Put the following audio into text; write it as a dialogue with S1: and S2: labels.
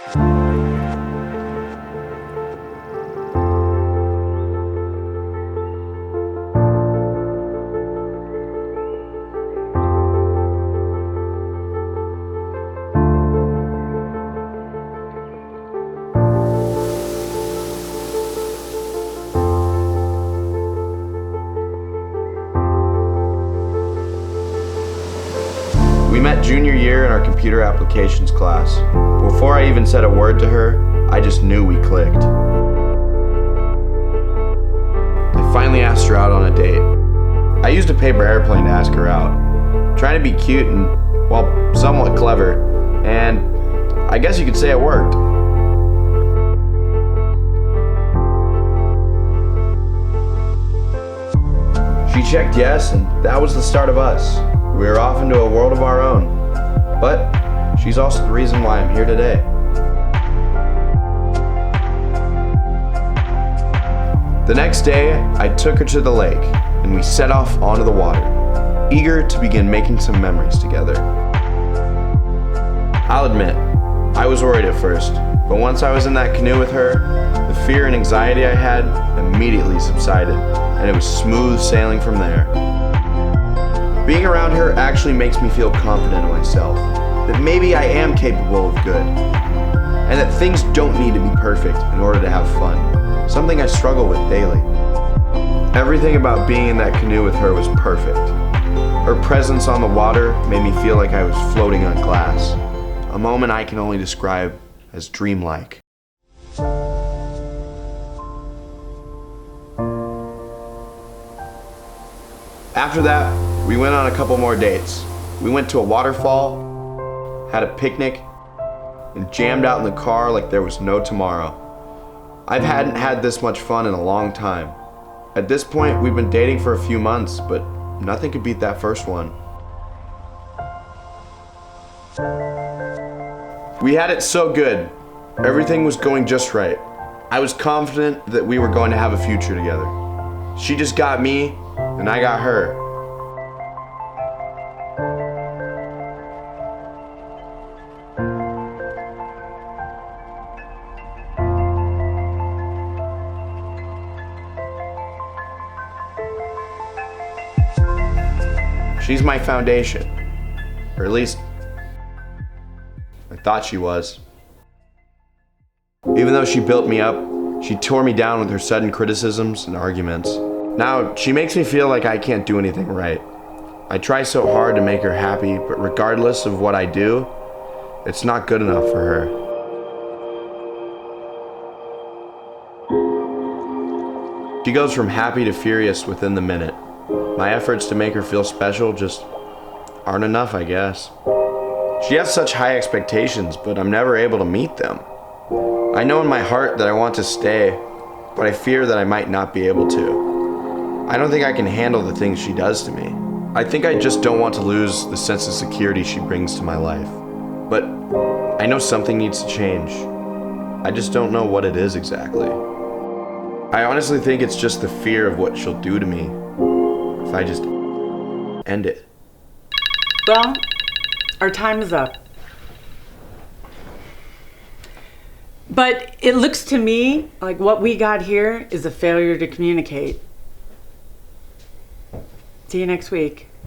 S1: We met junior year in our computer applications class. Before I even said a word to her, I just knew we clicked. I finally asked her out on a date. I used a paper airplane to ask her out, trying to be cute and, well, somewhat clever, and I guess you could say it worked. She checked yes, and that was the start of us. We were off into a world of our own, but she's also the reason why I'm here today. The next day, I took her to the lake, and we set off onto the water, eager to begin making some memories together. I'll admit, I was worried at first, but once I was in that canoe with her, the fear and anxiety I had immediately subsided, and it was smooth sailing from there. Being around her actually makes me feel confident in myself, that maybe I am capable of good, and that things don't need to be perfect in order to have fun, something I struggle with daily. Everything about being in that canoe with her was perfect. Her presence on the water made me feel like I was floating on glass, a moment I can only describe as dreamlike. After that, we went on a couple more dates. We went to a waterfall, had a picnic, and jammed out in the car like there was no tomorrow. I hadn't had this much fun in a long time. At this point, we've been dating for a few months, but nothing could beat that first one. We had it so good. Everything was going just right. I was confident that we were going to have a future together. She just got me, and I got her. She's my foundation, or at least I thought she was. Even though she built me up, she tore me down with her sudden criticisms and arguments. Now, she makes me feel like I can't do anything right. I try so hard to make her happy, but regardless of what I do, it's not good enough for her. She goes from happy to furious within the minute. My efforts to make her feel special just aren't enough, I guess. She has such high expectations, but I'm never able to meet them. I know in my heart that I want to stay, but I fear that I might not be able to. I don't think I can handle the things she does to me. I think I just don't want to lose the sense of security she brings to my life. But I know something needs to change. I just don't know what it is exactly. I honestly think it's just the fear of what she'll do to me if I just end it.
S2: Well, our time is up. But it looks to me like what we got here is a failure to communicate. See you next week.